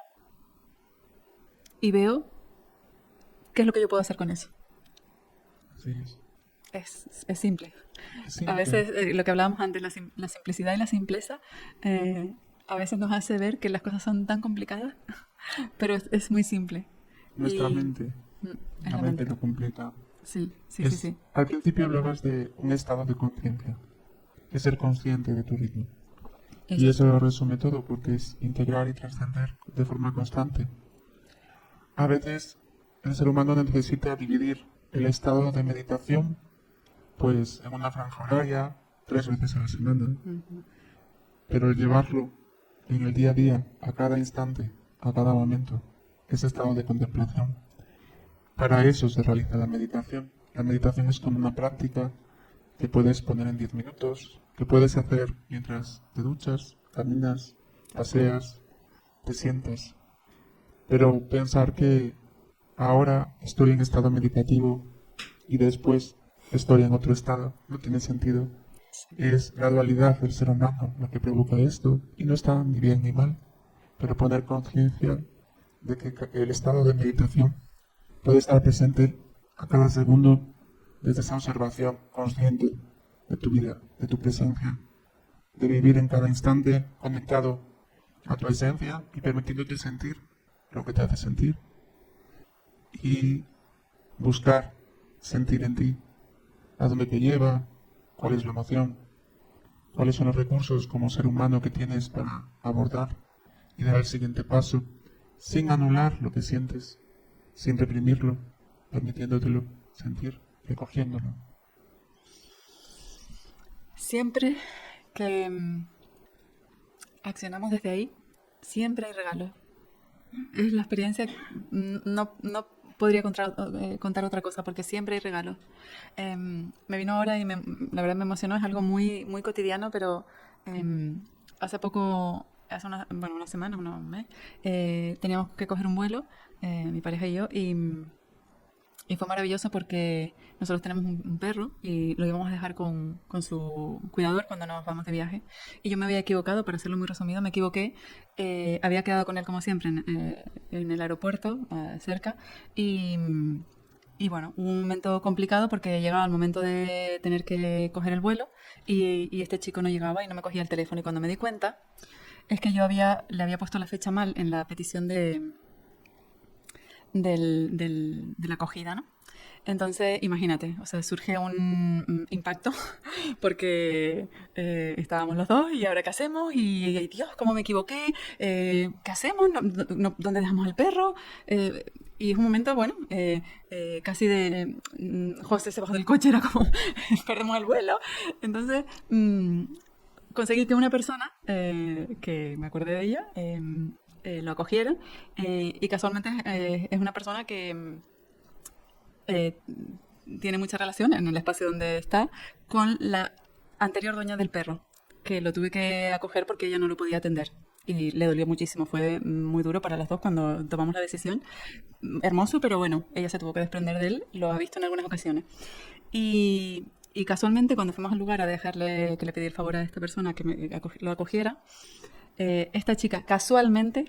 [SPEAKER 1] y veo qué es lo que yo puedo hacer con eso.
[SPEAKER 2] Así es.
[SPEAKER 1] Es simple.
[SPEAKER 2] Sí,
[SPEAKER 1] A veces, lo que hablábamos antes, la simplicidad y la simpleza, a veces nos hace ver que las cosas son tan complicadas, pero es muy simple.
[SPEAKER 2] nuestra
[SPEAKER 1] Y-
[SPEAKER 2] mente,
[SPEAKER 1] es
[SPEAKER 2] la mente lo completa.
[SPEAKER 1] Sí, sí,
[SPEAKER 2] Es-
[SPEAKER 1] sí, sí.
[SPEAKER 2] Al principio hablabas de un estado de conciencia, es ser consciente de tu ritmo. Y
[SPEAKER 1] Eso.
[SPEAKER 2] eso lo resume todo porque es integrar y trascender de forma constante. A veces el ser humano necesita dividir el estado de meditación pues en una franja horaria 3 veces a la semana,
[SPEAKER 1] Ujú.
[SPEAKER 2] pero el llevarlo en el día a día, a cada instante, a cada momento, ese estado de contemplación. Para eso se realiza la meditación. La meditación es como una práctica que puedes poner en 10 minutos, que puedes hacer mientras te duchas, caminas, paseas, te sientas. Pero pensar que ahora estoy en estado meditativo y después estoy en otro estado no tiene sentido. Es la dualidad del ser humano lo que provoca esto y no está ni bien ni mal, pero poner conciencia de que el estado de meditación puede estar presente a cada segundo desde esa observación consciente de tu vida, de tu presencia, de vivir en cada instante conectado a tu esencia y permitiéndote sentir lo que te hace sentir y buscar sentir en ti a dónde te lleva, cuál es la emoción, cuáles son los recursos como ser humano que tienes para abordar y dar el siguiente paso sin anular lo que sientes, sin reprimirlo, permitiéndotelo sentir, recogiéndolo.
[SPEAKER 1] Siempre que accionamos desde ahí, siempre hay regalos. Es la experiencia, no podría contar otra cosa porque siempre hay regalos. Me vino ahora y la verdad me emocionó, es algo muy, muy cotidiano, pero hace poco, hace una semana, un mes, teníamos que coger un vuelo, mi pareja y yo, y fue maravilloso porque nosotros tenemos un perro y lo íbamos a dejar con su cuidador cuando nos vamos de viaje. Y yo me había equivocado, para hacerlo muy resumido, me equivoqué. Había quedado con él como siempre en el aeropuerto, cerca. Y bueno, un momento complicado porque llegaba el momento de tener que coger el vuelo y este chico no llegaba y no me cogía el teléfono. Y cuando me di cuenta es que le había puesto la fecha mal en la petición de la acogida, ¿no? Entonces, imagínate, o sea, surge un impacto porque estábamos los dos y ahora qué hacemos y Dios, cómo me equivoqué, ¿qué hacemos? ¿Dónde dejamos al perro? Y es un momento, bueno, casi de José se bajó del coche, era como perdemos el vuelo. Entonces, conseguí que una persona, que me acordé de ella, lo acogieron y casualmente es una persona que eh, tiene mucha relación en el espacio donde está con la anterior dueña del perro, que lo tuve que acoger porque ella no lo podía atender. Y le dolió muchísimo, fue muy duro para las dos cuando tomamos la decisión. Hermoso, pero bueno, ella se tuvo que desprender de él, lo ha visto en algunas ocasiones. Y casualmente cuando fuimos al lugar a dejarle, que le pedí el favor a esta persona que lo acogiera, esta chica casualmente,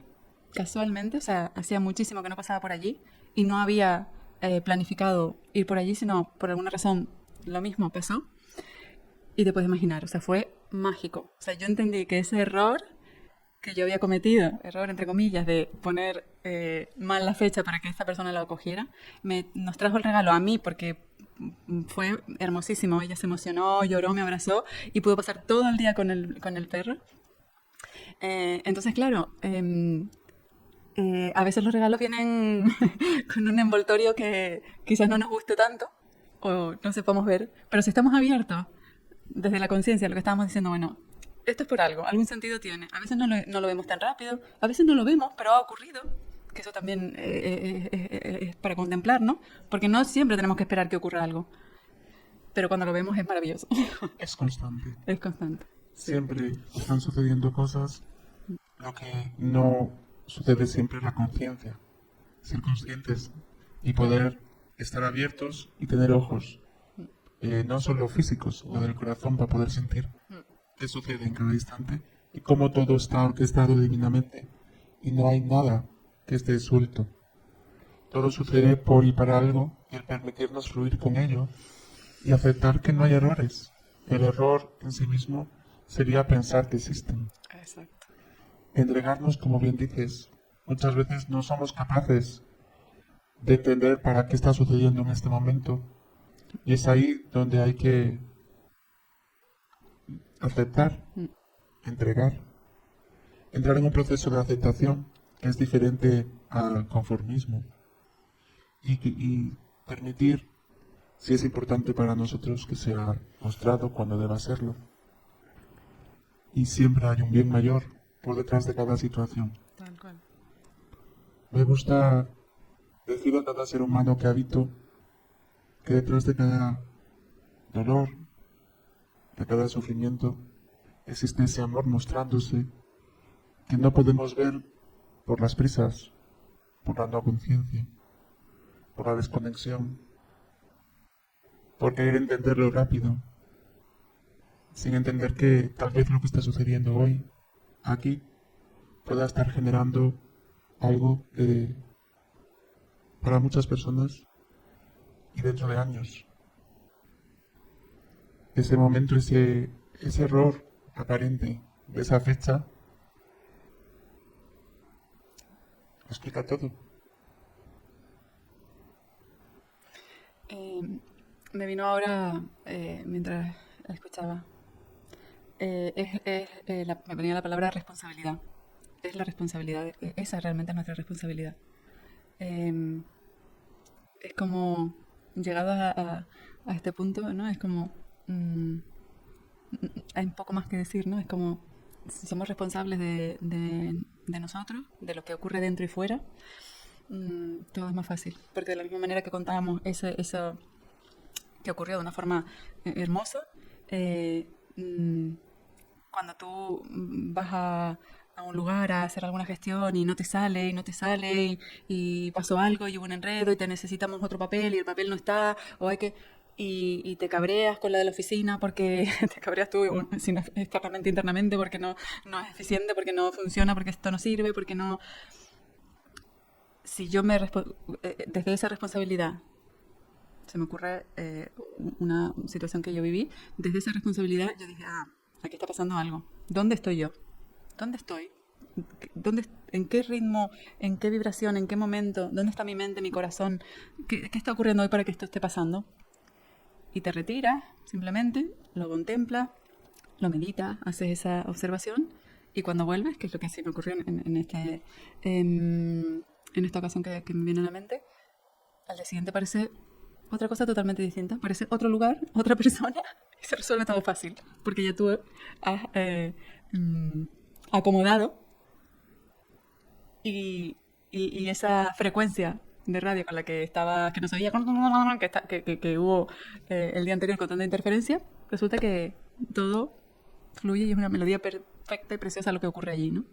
[SPEAKER 1] o sea, hacía muchísimo que no pasaba por allí y no había planificado ir por allí, sino por alguna razón lo mismo pasó. Y te puedes imaginar, o sea, fue mágico. O sea, yo entendí que ese error que yo había cometido, error entre comillas, de poner mal la fecha para que esta persona lo acogiera, nos trajo el regalo a mí porque fue hermosísimo. Ella se emocionó, lloró, me abrazó y pudo pasar todo el día con el perro. Entonces, claro, a veces los regalos vienen con un envoltorio que quizás no nos guste tanto o no sepamos ver, pero si estamos abiertos desde la conciencia, lo que estábamos diciendo, bueno, esto es por algo, algún sentido tiene. A veces no lo vemos tan rápido, a veces no lo vemos, pero ha ocurrido. Que eso también es para contemplar, ¿no? Porque no siempre tenemos que esperar que ocurra algo. Pero cuando lo vemos es maravilloso.
[SPEAKER 2] Es constante.
[SPEAKER 1] Es constante. Sí.
[SPEAKER 2] Siempre están sucediendo cosas. Lo que no sucede siempre es la conciencia. Ser conscientes y poder estar abiertos y tener ojos. No solo físicos, sino del corazón para poder sentir qué sucede en cada instante y cómo todo está orquestado divinamente y no hay nada que esté suelto. Todo sucede por y para algo y el permitirnos fluir con ello y aceptar que no hay errores. El error en sí mismo sería pensar que existen.
[SPEAKER 1] Exacto.
[SPEAKER 2] Entregarnos, como bien dices, muchas veces no somos capaces de entender para qué está sucediendo en este momento. Y es ahí donde hay que aceptar, entregar, entrar en un proceso de aceptación que es diferente al conformismo y permitir, si es importante para nosotros, que sea mostrado cuando deba serlo. Y siempre hay un bien mayor por detrás de cada situación.
[SPEAKER 1] Tal cual.
[SPEAKER 2] Me gusta decir a cada ser humano que habito que detrás de cada dolor, de cada sufrimiento, existe ese amor mostrándose que no podemos ver por las prisas, por la no conciencia, por la desconexión, por querer entenderlo rápido, sin entender que tal vez lo que está sucediendo hoy, aquí, pueda estar generando algo para muchas personas y dentro de años. Ese momento, ese error aparente de esa fecha lo explica todo.
[SPEAKER 1] Me vino ahora, mientras escuchaba, me venía la palabra responsabilidad. Es la responsabilidad, esa realmente es nuestra responsabilidad. Eh, es como, llegados a este punto, ¿no? Es como, hay un poco más que decir, ¿no? Es como, si somos responsables de nosotros, de lo que ocurre dentro y fuera, todo es más fácil. Porque de la misma manera que contábamos eso que ocurrió de una forma hermosa, eh, mm, cuando tú vas a un lugar a hacer alguna gestión y no te sale, y no te sale, y pasó algo y hubo un enredo y te necesitamos otro papel y el papel no está, o hay que... Y te cabreas con la de la oficina porque te cabreas tú externamente, internamente, porque no es eficiente, porque no funciona, porque esto no sirve, porque no... Si yo desde esa responsabilidad, se me ocurre una situación que yo viví, desde esa responsabilidad yo dije, aquí está pasando algo. ¿Dónde estoy yo? ¿Dónde estoy? ¿En qué ritmo? ¿En qué vibración? ¿En qué momento? ¿Dónde está mi mente, mi corazón? ¿Qué está ocurriendo hoy para que esto esté pasando? Y te retiras, simplemente, lo contemplas, lo meditas, haces esa observación y cuando vuelves, que es lo que se me ocurrió en esta ocasión que me viene a la mente, al día siguiente parece otra cosa totalmente distinta. Parece otro lugar, otra persona y se resuelve todo fácil. Porque ya tú has acomodado y esa frecuencia de radio con la que estaba, que no sabía que hubo el día anterior con tanta interferencia, resulta que todo fluye y es una melodía perfecta y preciosa lo que ocurre allí, ¿no?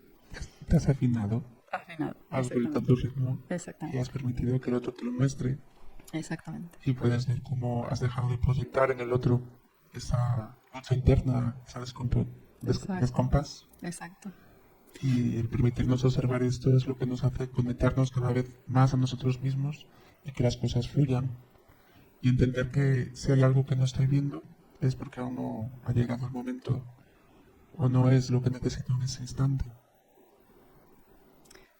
[SPEAKER 2] Te has afinado,
[SPEAKER 1] Afinado.
[SPEAKER 2] has vuelto a tu ritmo y
[SPEAKER 1] Exactamente.
[SPEAKER 2] has permitido que el otro te lo muestre.
[SPEAKER 1] Exactamente.
[SPEAKER 2] Y puedes ver cómo has dejado de proyectar en el otro esa lucha interna, esa descompás.
[SPEAKER 1] Exacto.
[SPEAKER 2] Y el permitirnos observar esto es lo que nos hace conectarnos cada vez más a nosotros mismos y que las cosas fluyan. Y entender que si hay algo que no estoy viendo es porque aún no ha llegado el momento o no es lo que necesito en ese instante.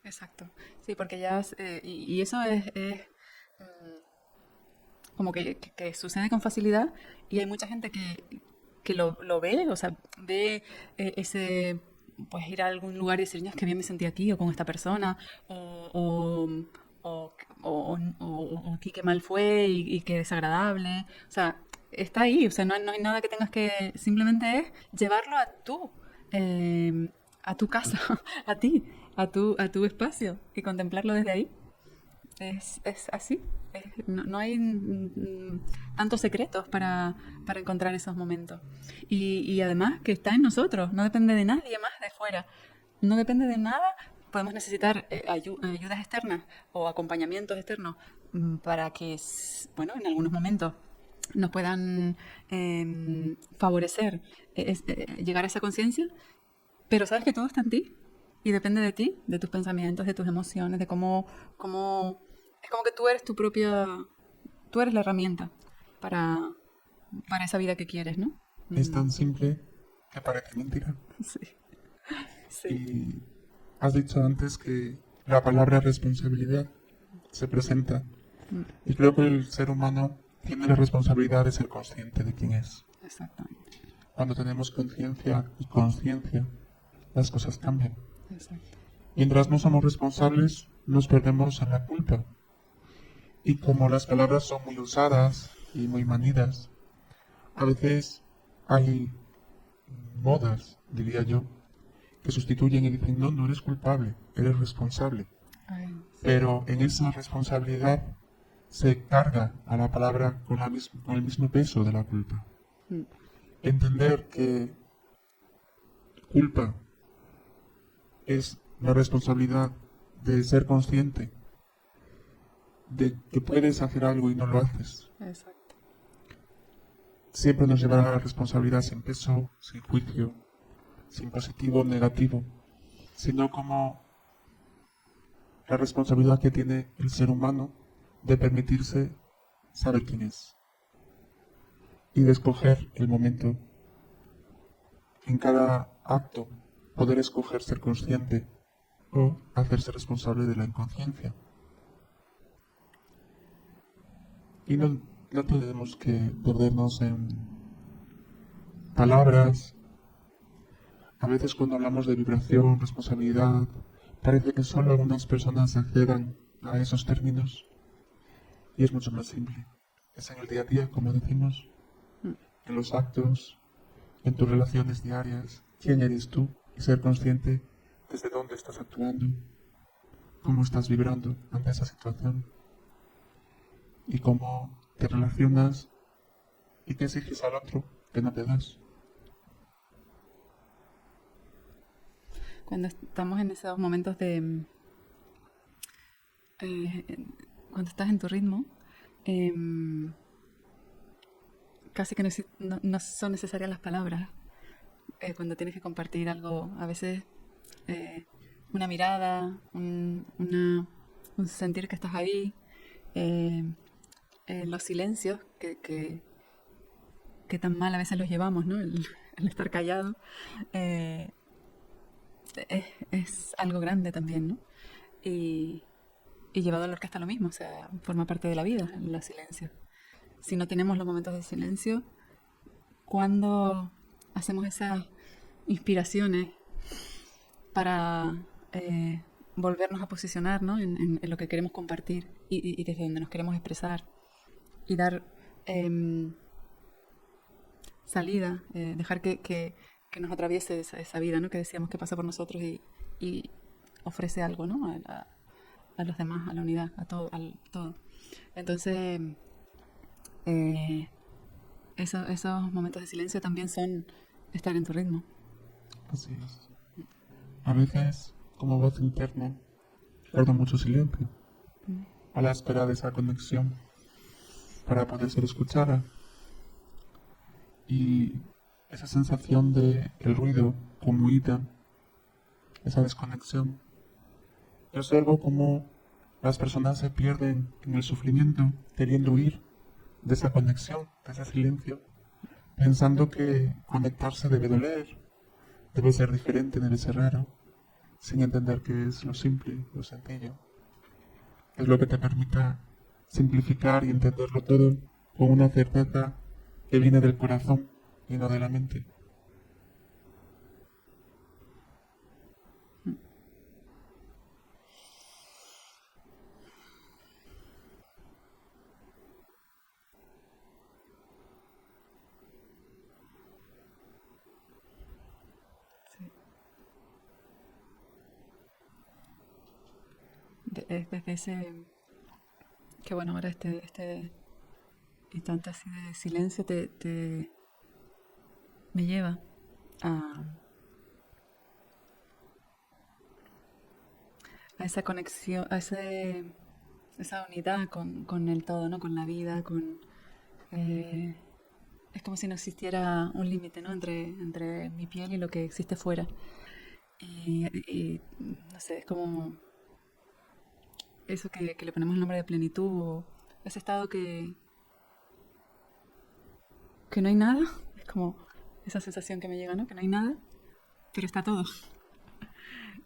[SPEAKER 1] Exacto. Sí, porque ya... y eso es como que sucede con facilidad y hay mucha gente que lo ve, o sea, ve ese, pues ir a algún lugar y decir, "Ñas, qué bien me sentí aquí o con esta persona, o aquí qué mal fue y qué desagradable. O sea, está ahí, o sea, no hay nada que tengas que, simplemente es llevarlo a tu casa, a ti, a tu espacio y contemplarlo desde ahí. Es así. No hay tantos secretos para encontrar esos momentos. Y además que está en nosotros, no depende de nadie más de fuera. No depende de nada. Podemos necesitar ayudas externas o acompañamientos externos para que, bueno, en algunos momentos nos puedan favorecer llegar a esa conciencia, pero sabes que todo está en ti y depende de ti, de tus pensamientos, de tus emociones, de cómo... Es como que tú eres tú eres la herramienta para, para esa vida que quieres, ¿no?
[SPEAKER 2] Es tan simple que parece mentira.
[SPEAKER 1] Sí, sí.
[SPEAKER 2] Y has dicho antes que la palabra responsabilidad se presenta. Y creo que el ser humano tiene la responsabilidad de ser consciente de quién es.
[SPEAKER 1] Exactamente.
[SPEAKER 2] Cuando tenemos conciencia y conciencia, las cosas cambian.
[SPEAKER 1] Exacto.
[SPEAKER 2] Mientras no somos responsables, nos perdemos en la culpa. Y como las palabras son muy usadas y muy manidas, a veces hay modas, diría yo, que sustituyen y dicen, no, no eres culpable, eres responsable.
[SPEAKER 1] Ay,
[SPEAKER 2] Pero en esa responsabilidad se carga a la palabra con el mismo peso de la culpa.
[SPEAKER 1] mm,
[SPEAKER 2] Entender que culpa es la responsabilidad de ser consciente de que puedes hacer algo y no lo haces.
[SPEAKER 1] exacto.
[SPEAKER 2] Siempre nos llevará a la responsabilidad sin peso, sin juicio, sin positivo o negativo, sino como la responsabilidad que tiene el ser humano de permitirse saber quién es y de escoger el momento en cada acto poder escoger ser consciente o hacerse responsable de la inconsciencia. Y no tenemos que perdernos en palabras. A veces cuando hablamos de vibración, responsabilidad, parece que solo algunas personas accedan a esos términos y es mucho más simple. Es en el día a día, como decimos, en los actos, en tus relaciones diarias, quién eres tú y ser consciente desde dónde estás actuando, cómo estás vibrando ante esa situación y cómo te relacionas y qué exiges al otro que no te das.
[SPEAKER 1] Cuando estamos en esos momentos de... cuando estás en tu ritmo, casi que no son necesarias las palabras. Cuando tienes que compartir algo, a veces una mirada, un sentir que estás ahí, eh, los silencios que tan mal a veces los llevamos, ¿no? El estar callado eh, es algo grande también, ¿no? Y, y llevado a la orquesta lo mismo, o sea, forma parte de la vida, los silencios. Si no tenemos los momentos de silencio, cuando hacemos esas inspiraciones para volvernos a posicionar, ¿no? En lo que queremos compartir y desde donde nos queremos expresar y dar salida, dejar que nos atraviese esa vida, ¿no? Que decíamos que pasa por nosotros y ofrece algo, ¿no? A los demás, a la unidad, a todo. Todo. Entonces, eh, esos momentos de silencio también son estar en tu ritmo.
[SPEAKER 2] Así es. A veces, como voz interna, guardo mucho silencio, a la espera de esa conexión para poder ser escuchada. Y esa sensación de el ruido como huida, esa desconexión. Yo observo cómo las personas se pierden en el sufrimiento, queriendo huir de esa conexión, de ese silencio, pensando que conectarse debe doler, debe ser diferente, debe ser raro, sin entender que es lo simple, lo sencillo. Es lo que te permita simplificar y entenderlo todo con una certeza que viene del corazón y no de la mente.
[SPEAKER 1] Sí. Desde ese... Que bueno, ahora este instante así de silencio me lleva a, a esa conexión, esa unidad con el todo, ¿no? Con la vida, eh, es como si no existiera un límite, ¿no? Entre mi piel y lo que existe fuera. Y no sé, es como eso que le ponemos el nombre de plenitud, o ese estado que no hay nada. Es como esa sensación que me llega, ¿no? Que no hay nada, pero está todo.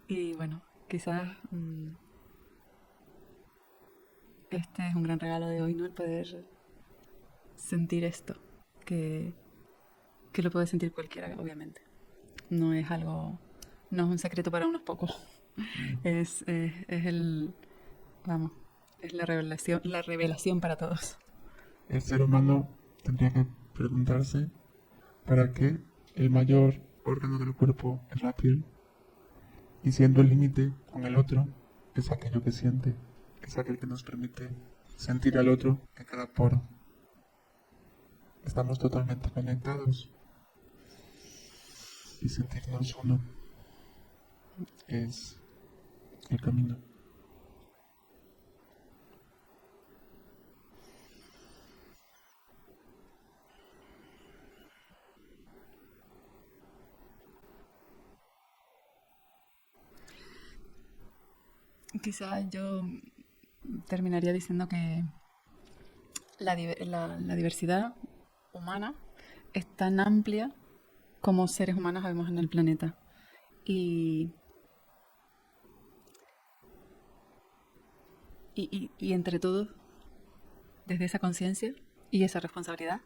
[SPEAKER 1] Y bueno, quizás este es un gran regalo de hoy, ¿no? El poder sentir esto, que, que lo puede sentir cualquiera, obviamente. No es algo, no es un secreto para unos pocos. Es el, vamos, es la revelación para todos.
[SPEAKER 2] El ser humano tendría que preguntarse para qué el mayor órgano del cuerpo es la piel y siendo el límite con el otro es aquello que siente, es aquel que nos permite sentir al otro en cada poro. Estamos totalmente conectados y sentirnos uno es el camino.
[SPEAKER 1] Quizás yo terminaría diciendo que la diversidad humana es tan amplia como seres humanos habemos en el planeta. Y entre todos, desde esa conciencia y esa responsabilidad,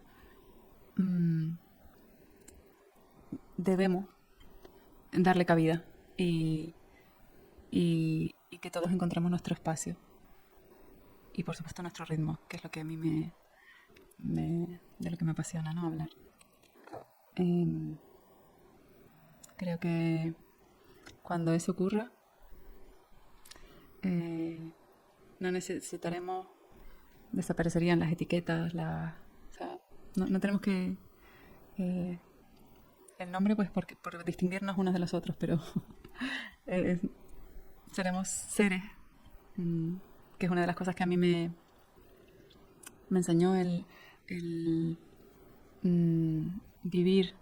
[SPEAKER 1] debemos darle cabida y que todos encontremos nuestro espacio. Y por supuesto nuestro ritmo, que es lo que a mí de lo que me apasiona, ¿no? Hablar. Creo que cuando eso ocurra, no necesitaremos, desaparecerían las etiquetas, o sea, no tenemos que... el nombre, pues, por distinguirnos unos de los otros, pero seremos seres, que es una de las cosas que a mí me enseñó el vivir,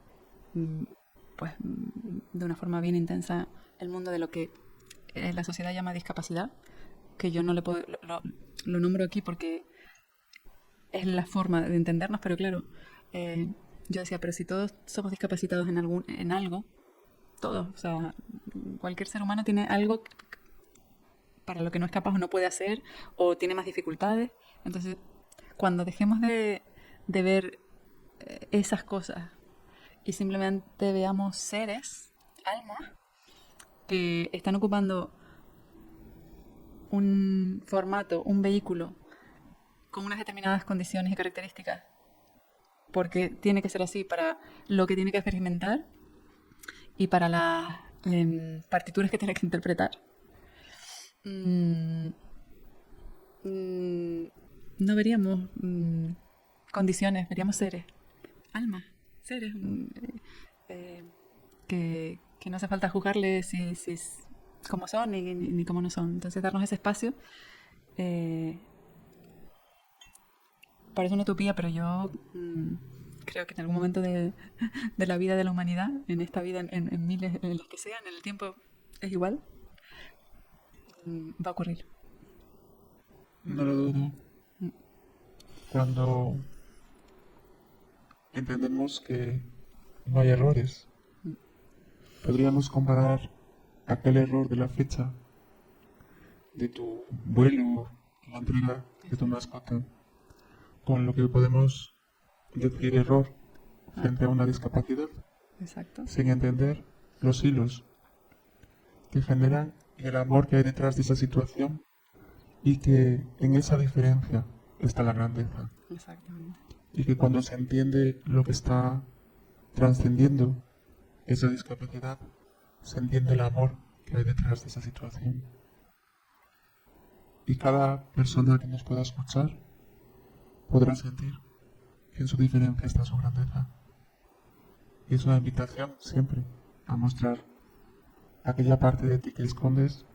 [SPEAKER 1] pues, de una forma bien intensa el mundo de lo que la sociedad llama discapacidad, que yo no le puedo, lo nombro aquí porque es la forma de entendernos, pero claro, yo decía, pero si todos somos discapacitados en algo, todos, o sea, cualquier ser humano tiene algo para lo que no es capaz o no puede hacer, o tiene más dificultades. Entonces, cuando dejemos de ver esas cosas y simplemente veamos seres, almas, que están ocupando un formato, un vehículo, con unas determinadas condiciones y características, porque tiene que ser así para lo que tiene que experimentar y para las partituras que tiene que interpretar. No veríamos condiciones, veríamos seres, almas, seres que no hace falta juzgarles si cómo son ni cómo no son. Entonces darnos ese espacio parece una utopía, pero yo creo que en algún momento de la vida de la humanidad, en esta vida, en miles, en los que sean, en el tiempo es igual, va a ocurrir.
[SPEAKER 2] No lo dudo. Cuando entendemos que no hay errores, podríamos comparar aquel error de la fecha de tu vuelo, la entrega de tu mascota, con lo que podemos decir error frente a una discapacidad.
[SPEAKER 1] Exacto.
[SPEAKER 2] Sin entender los hilos que generan el amor que hay detrás de esa situación y que en esa diferencia está la grandeza.
[SPEAKER 1] Exactamente.
[SPEAKER 2] Y que cuando se entiende lo que está trascendiendo esa discapacidad, se entiende el amor que hay detrás de esa situación. Y cada persona que nos pueda escuchar podrá sentir que en su diferencia está su grandeza. Y es una invitación siempre a mostrar aquella parte de ti que escondes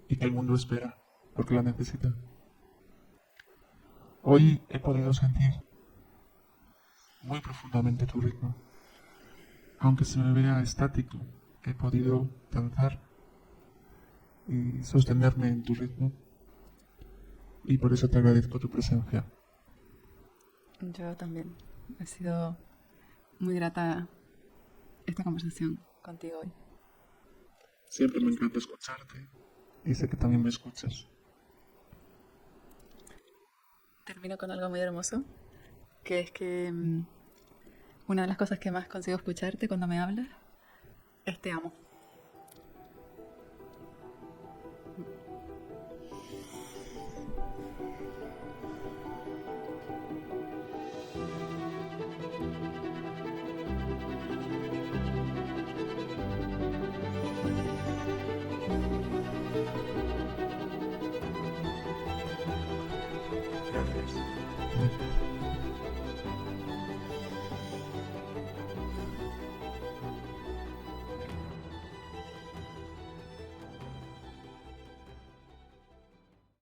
[SPEAKER 2] y que el mundo espera porque la necesita. Hoy he podido sentir muy profundamente tu ritmo. Aunque se me vea estático, he podido danzar y sostenerme en tu ritmo. Y por eso te agradezco tu presencia.
[SPEAKER 1] Yo también. Ha sido muy grata esta conversación contigo hoy.
[SPEAKER 2] Siempre me encanta escucharte y sé que también me escuchas.
[SPEAKER 1] Termino con algo muy hermoso, que es que una de las cosas que más consigo escucharte cuando me hablas es te amo.
[SPEAKER 2] Gracias.